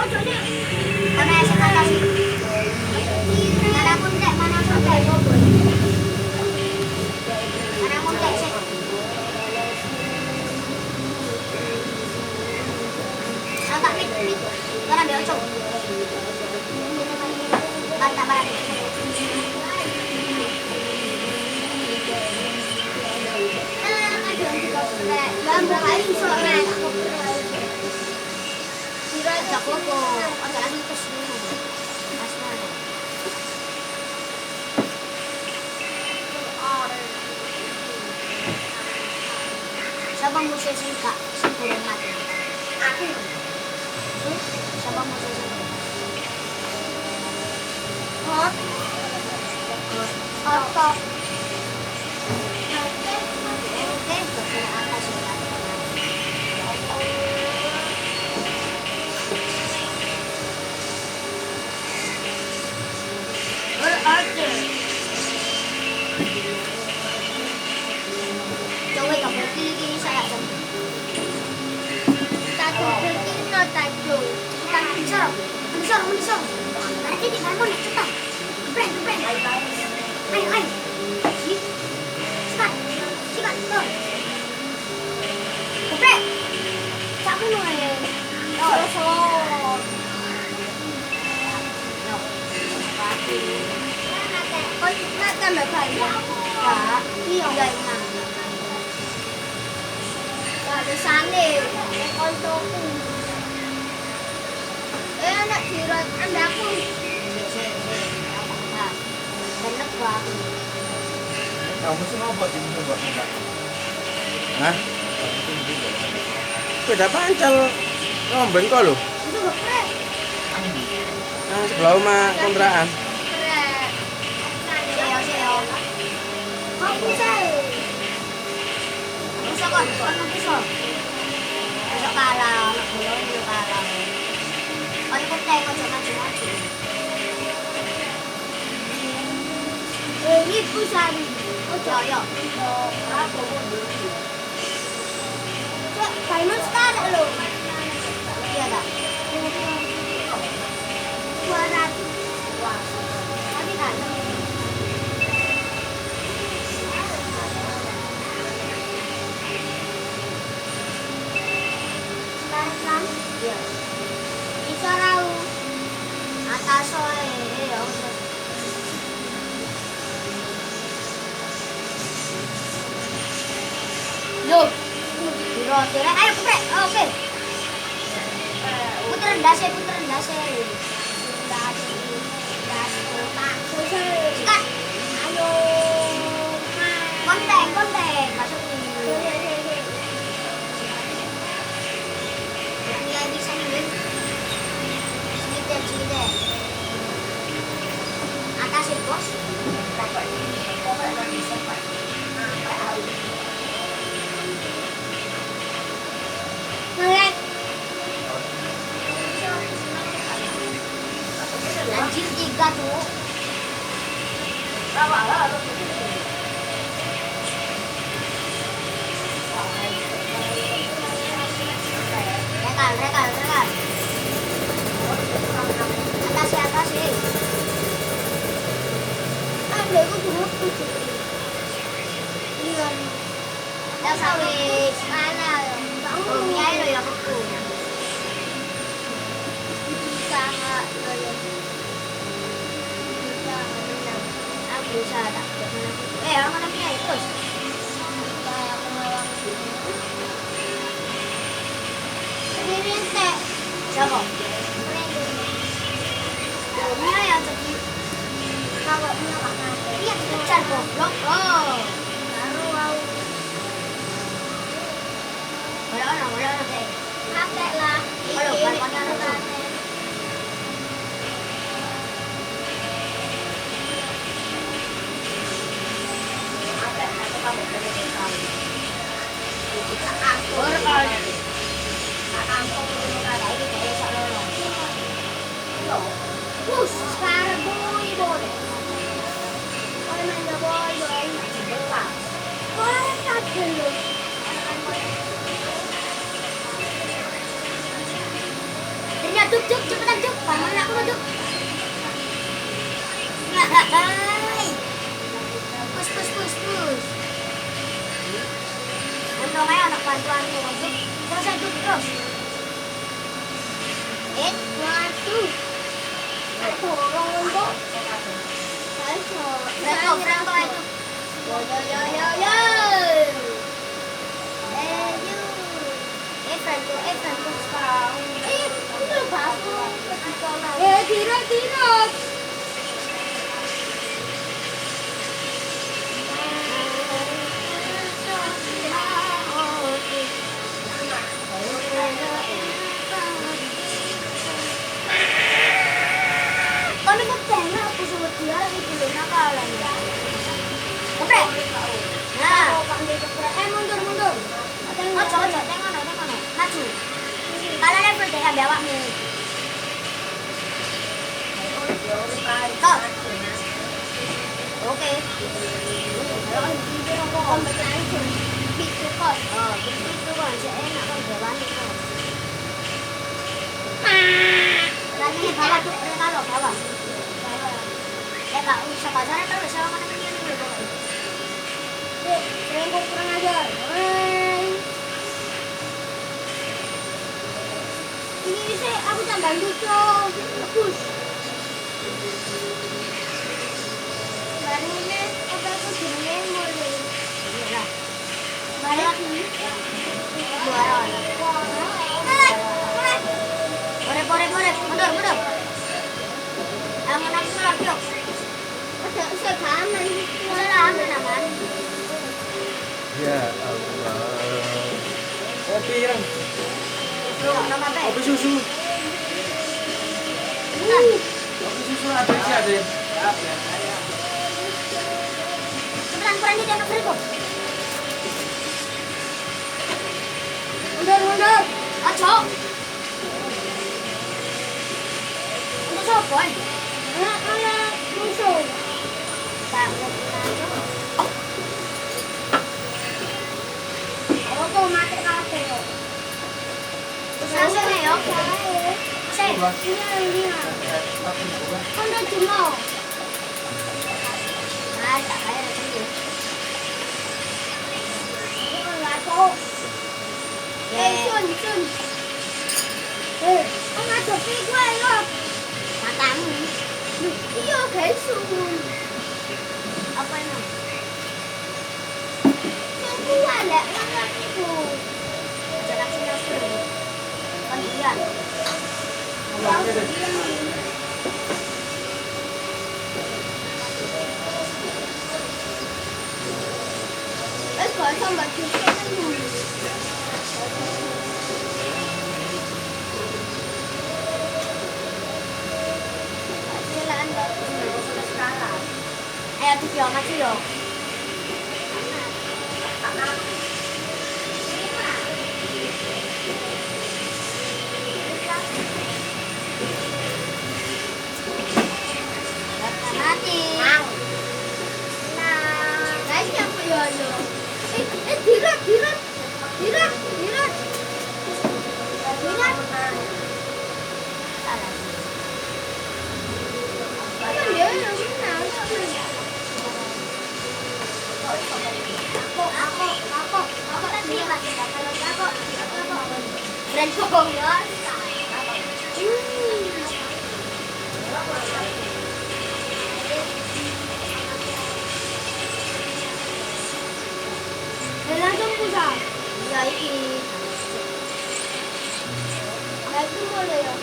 Mana yang kata sih? Mana pun tak mana pun tak. Mana pun tak sih. Agak mit. Mana dia cok? Bantah barang. Gambar lain soalnya. Ajak koko, ajak lagi ke sini. Asmara. Siapa musuh singkat? Singkurang mati. Aku. Siapa musuh singkat? Hot. Hot. Oke, ke atas ya. Coba kamu pilih saya dong. Tato pilih no tato. Kita menyesal. Nanti di mana nih cepat. Geprek. Ayo. Sikat. Tuh. Geprek. Capu no ayo. Solo. No. Pati. Nata mbak Bayu. Ya, iya nah. Ada sana. Kontoku. Anak dirot andaku. Bener gua. Kamu sih ngobrol di mana buat enggak? Hah? Beda pancal ngomben kok lho. Itu geprek. Nah, sebelah rumah kontrakan. Seo. Kau bisa. Bisa kan? Kamu bisa. Bisa kalah, anak bola itu kalah. Kalau kau tengok maju. Ini pusat. Oh, ya. Cek, kamu sekarang lo. Iya tak? 200. Wah. Tapi kan. Sekarang? Iya. Bisa tahu. Atas soe. Loh. Dirotire. Ayo geprek. Oke. Puteran dase. Sikat. Ayo. Konteng. Masuk ini. Nilai bisa nih. Sini deh. Atas ya, Bos. Ngelek. Anjir 3 tuh. Rekal. Atas ya. Ada itu dulu tuh. Iya. Dah sampai mana? Rumahnya itu ya aku. Sangat aku bisa tak. Orang mana punya itu? Sendiri teh. Siapa? Punya ya jadi. Kalau punya makan. Iya, kejar goblok loh. Baru mau. Boleh teh. Kakek lah. Kalau balkonnya ada. Sekarang boy. Ternyata Cuk, cepetan Cuk. Paman aku Cuk. Hai. Push. Untung aja anak bantuanku Cuk. Terus aja Cuk, terus. Waduh. Tolong Cuk. Franco itu. Yo. Franco sekarang. Udah bagus. Tiro. Kami kok tengah aku suruh dia itu loh nakalan ya. Oke. Nah, mundur. Ojo, tengok no. Maju. Kalau level deh ambil awakmu. Stop. Oke. Kombat langsung. Gitu kok. Oh, gitu kok. Enak kan jalannya kok. Lagi bawah tuh, bawah. Ya kak, usah pacaran terus sama mana ini dulu. Franco kurang ajar. Ini sih aku tak bantu cok. Bagus. Baru ini udah aku jadinya mulai. Iya. Balik ini. Juara. Korek. Mundur. Aman lagi yuk. Udah aman. Aman. Ya Allah. Kopi Ram. Kopi susu. Kopi susu ada sih ada. Cepetan di tengah Franco. Mundur. Aco. Untuk siapa? Anak musuh. Aku mati kafe kok. Langsung ya. Ini. Anda cuma. Tak kaya macam ni. Enggak tahu. Sun. Ông chụp đi quay luôn. Matamu. Iya, kayak sun. Apa ini? Tunggu ada anak itu. Jalan sini. Kemudian. Kalau sama kita kan ayo video maju yo. Mati. Guys, siapa yo? Tirat. Salah. Kan dia yang kenal. Aku tadi lagi kalau aku. Franco ya. Langsung pusat. Ya ini. Itu boleh ya.